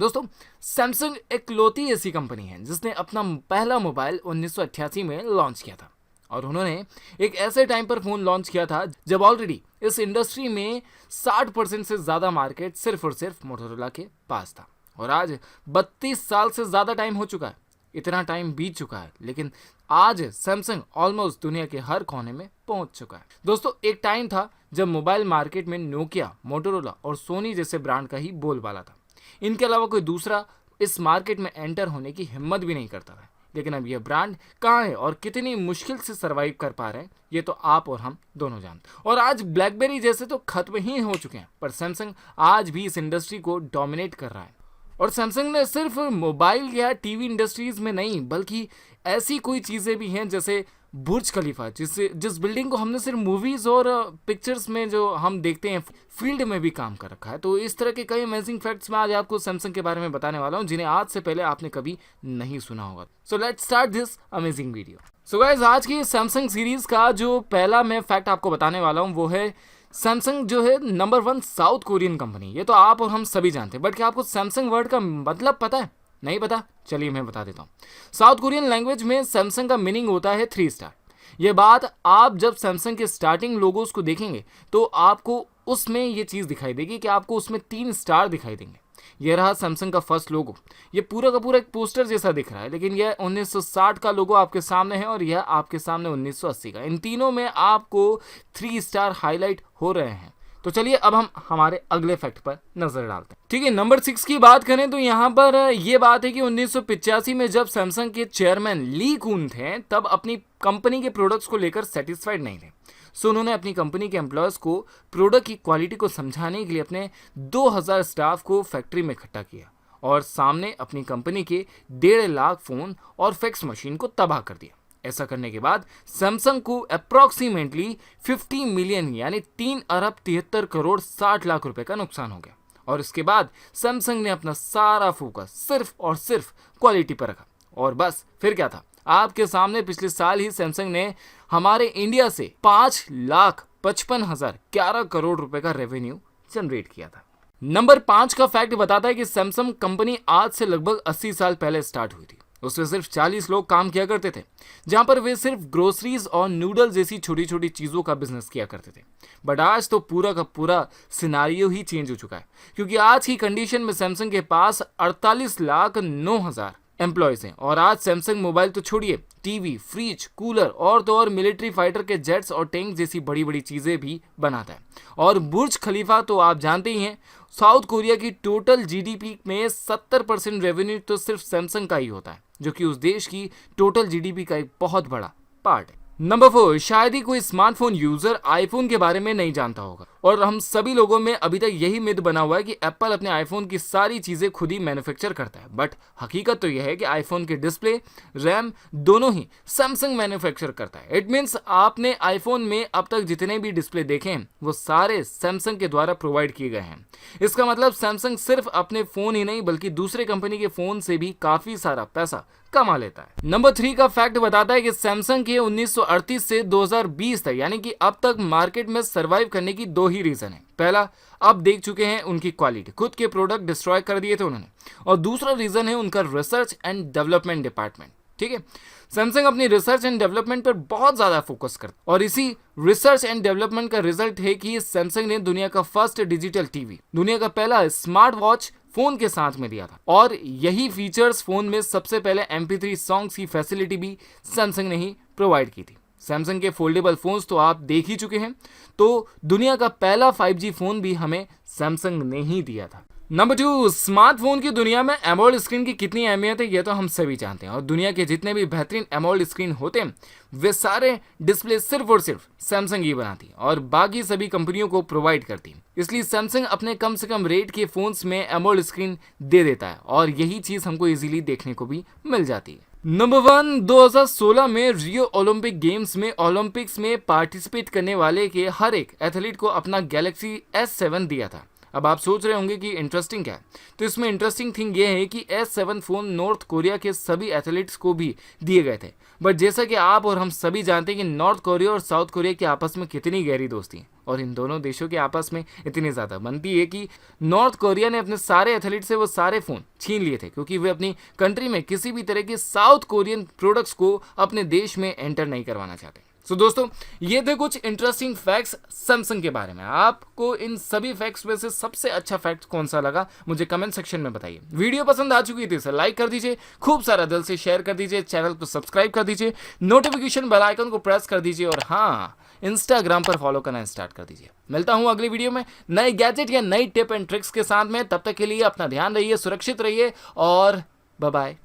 दोस्तों, सैमसंग इकलौती ऐसी कंपनी है जिसने अपना पहला मोबाइल 1988 में लॉन्च किया था। और उन्होंने एक ऐसे टाइम पर फ़ोन लॉन्च किया था जब ऑलरेडी इस इंडस्ट्री में 60% से ज़्यादा मार्केट सिर्फ और सिर्फ मोटोरोला के पास था। और आज 32 साल से ज़्यादा टाइम हो चुका है, इतना टाइम बीत चुका है, लेकिन आज सैमसंग ऑलमोस्ट दुनिया के हर कोने में पहुंच चुका है। दोस्तों, एक टाइम था जब मोबाइल मार्केट में नोकिया, मोटोरोला और सोनी जैसे ब्रांड का ही बोलबाला था। इनके अलावा कोई दूसरा इस मार्केट में एंटर होने की हिम्मत भी नहीं करता था। लेकिन अब ये ब्रांड कहाँ है और कितनी मुश्किल से सरवाइव कर पा रहे हैं, ये तो आप और हम दोनों जानते हैं। और आज ब्लैकबेरी जैसे तो खत्म ही हो चुके हैं, पर सैमसंग आज भी इस इंडस्ट्री को डोमिनेट कर रहा है। और सैमसंग ने सिर्फ मोबाइल या टीवी इंडस्ट्रीज में नहीं, बल्कि ऐसी कोई चीज़ें भी हैं जैसे बुर्ज खलीफा, जिस बिल्डिंग को हमने सिर्फ मूवीज़ और पिक्चर्स में जो हम देखते हैं, फील्ड में भी काम कर रखा है। तो इस तरह के कई अमेजिंग फैक्ट्स मैं आज आपको सैमसंग के बारे में बताने वाला हूं, जिन्हें आज से पहले आपने कभी नहीं सुना होगा। So let's start this amazing video. So guys, आज की सैमसंग सीरीज़ का जो पहला मैं फैक्ट आपको बताने वाला हूँ वो है सैमसंग जो है नंबर 1 साउथ कोरियन कंपनी। ये तो आप और हम सभी जानते हैं, बट क्या आपको सैमसंग वर्ड का मतलब पता है? नहीं पता? चलिए मैं बता देता हूँ। साउथ कोरियन लैंग्वेज में सैमसंग का मीनिंग होता है 3 स्टार। ये बात आप जब सैमसंग के स्टार्टिंग लोगोस को देखेंगे तो आपको उसमें ये चीज़ दिखाई देगी कि आपको उसमें 3 स्टार दिखाई देंगे। यह रहा सैमसंग का फर्स्ट लोगो। ये पूरा का पूरा एक पोस्टर जैसा दिख रहा है, लेकिन यह 1960 का लोगो आपके सामने है और यह आपके सामने 1980 का। इन तीनों में आपको 3 स्टार हाईलाइट हो रहे हैं। तो चलिए अब हम हमारे अगले फैक्ट पर नजर डालते हैं। ठीक है, नंबर 6 की बात करें तो यहाँ पर ये बात है कि 1985 में जब सैमसंग के चेयरमैन ली कून थे, तब अपनी कंपनी के प्रोडक्ट्स को लेकर सेटिस्फाइड नहीं थे। सो उन्होंने अपनी कंपनी के एम्प्लॉयज़ को प्रोडक्ट की क्वालिटी को समझाने के लिए अपने 2000 स्टाफ को फैक्ट्री में इकट्ठा किया और सामने अपनी कंपनी के 1.5 लाख फ़ोन और फैक्स मशीन को तबाह कर दिया। ऐसा करने के बाद सैमसंग को अप्रॉक्सीमेटली 50 मिलियन यानी 3 अरब 73 करोड़ 60 लाख रुपए का नुकसान हो गया। और इसके बाद सैमसंग ने अपना सारा फोकस सिर्फ और सिर्फ क्वालिटी पर रखा। और बस फिर क्या था, आपके सामने पिछले साल ही सैमसंग ने हमारे इंडिया से 5,55,011 करोड़ रुपए का रेवेन्यू जनरेट किया था। नंबर 5 का फैक्ट बताता है कि सैमसंग कंपनी आज से लगभग 80 साल पहले स्टार्ट हुई थी। उसमें सिर्फ 40 लोग काम किया करते थे, जहां पर वे सिर्फ ग्रोसरीज और नूडल्स जैसी छोटी छोटी चीज़ों का बिजनेस किया करते थे। बट आज तो पूरा का पूरा सिनारियो ही चेंज हो चुका है, क्योंकि आज की कंडीशन में सैमसंग के पास 48,09,000 एम्प्लॉयज़ हैं। और आज सैमसंग मोबाइल तो छोड़िए, टीवी, फ्रिज, कूलर और तो और मिलिट्री फाइटर के जेट्स और टैंक जैसी बड़ी बड़ी चीज़ें भी बनाता है। और बुर्ज खलीफा तो आप जानते ही हैं, साउथ कोरिया की टोटल जीडीपी में 70% रेवेन्यू तो सिर्फ सैमसंग का ही होता है, जो कि उस देश की टोटल जीडीपी का एक बहुत बड़ा पार्ट है। नंबर 4, शायद ही कोई स्मार्टफोन यूजर आईफोन के बारे में नहीं जानता होगा, और हम सभी लोगों में अभी तक यही मिथ बना हुआ है कि एप्पल अपने आईफोन की सारी चीजें खुद ही मैन्युफैक्चर करता है। बट हकीकत तो यह है कि आईफोन के डिस्प्ले, रैम दोनों ही सैमसंग मैन्युफैक्चर करता है। इट मीन्स आपने आईफोन में अब तक जितने भी डिस्प्ले देखे हैं वो सारे सैमसंग के द्वारा प्रोवाइड किए गए हैं। इसका मतलब सैमसंग सिर्फ अपने फोन ही नहीं बल्कि दूसरे कंपनी के फोन से भी काफी सारा पैसा कमा लेता है। नंबर 3 का फैक्ट बताता है कि सैमसंग के 1938 से 2020 तक यानी कि अब तक मार्केट में सरवाइव करने की 2 ही रीजन है। पहला, अब देख चुके हैं उनकी क्वालिटी, खुद के प्रोडक्ट डिस्ट्रॉय कर दिए थे उन्होंने। और दूसरा रीजन है उनका रिसर्च एंड डेवलपमेंट डिपार्टमेंट। ठीक है, सैमसंग अपनी रिसर्च एंड डेवलपमेंट पर बहुत ज्यादा फोकस करता है, और इसी रिसर्च एंड डेवलपमेंट का रिजल्ट है कि सैमसंग ने दुनिया का फर्स्ट डिजिटल टीवी, दुनिया का पहला स्मार्ट वॉच फोन के साथ में दिया था। और यही फीचर्स फोन में सबसे पहले MP3 सॉन्ग्स की फैसिलिटी भी सैमसंग ने ही प्रोवाइड की थी। सैमसंग के फोल्डेबल फोन्स तो आप देख ही चुके हैं, तो दुनिया का पहला 5G फोन भी हमें सैमसंग ने ही दिया था। नंबर 2, स्मार्टफोन की दुनिया में एमोलेड स्क्रीन की कितनी अहमियत है ये तो हम सभी जानते हैं। और दुनिया के जितने भी बेहतरीन एमोलेड स्क्रीन होते हैं वे सारे डिस्प्ले सिर्फ और सिर्फ सैमसंग ही बनाती है और बाकी सभी कंपनियों को प्रोवाइड करती है। इसलिए सैमसंग अपने कम से कम रेट के फोन्स में एमोलेड स्क्रीन दे देता है, और यही चीज़ हमको इजीली देखने को भी मिल जाती है। नंबर 1, 2016 में रियो ओलंपिक गेम्स में ओलंपिक्स में पार्टिसिपेट करने वाले के हर एक एथलीट को अपना गैलेक्सी S7 दिया था। अब आप सोच रहे होंगे कि इंटरेस्टिंग क्या है, तो इसमें इंटरेस्टिंग थिंग ये है कि S7 फोन नॉर्थ कोरिया के सभी एथलीट्स को भी दिए गए थे। बट जैसा कि आप और हम सभी जानते हैं कि नॉर्थ कोरिया और साउथ कोरिया की आपस में कितनी गहरी दोस्ती है और इन दोनों देशों के आपस में इतनी ज़्यादा बनती है कि नॉर्थ कोरिया ने अपने सारे एथलीट से वो सारे फ़ोन छीन लिए थे, क्योंकि वे अपनी कंट्री में किसी भी तरह के साउथ कोरियन प्रोडक्ट्स को अपने देश में एंटर नहीं करवाना चाहते। सो दोस्तों, ये थे कुछ इंटरेस्टिंग फैक्ट्स सैमसंग के बारे में। आपको इन सभी फैक्ट्स में से सबसे अच्छा फैक्ट कौन सा लगा मुझे कमेंट सेक्शन में बताइए। वीडियो पसंद आ चुकी थी इसे लाइक कर दीजिए, खूब सारा दिल से शेयर कर दीजिए, चैनल को सब्सक्राइब कर दीजिए, नोटिफिकेशन बेल आइकन को प्रेस कर दीजिए और हाँ, इंस्टाग्राम पर फॉलो करना स्टार्ट कर दीजिए। मिलता हूं अगली वीडियो में नए गैजेट या नई टिप एंड ट्रिक्स के साथ में। तब तक के लिए अपना ध्यान रहिए, सुरक्षित रहिए और बाय बाय।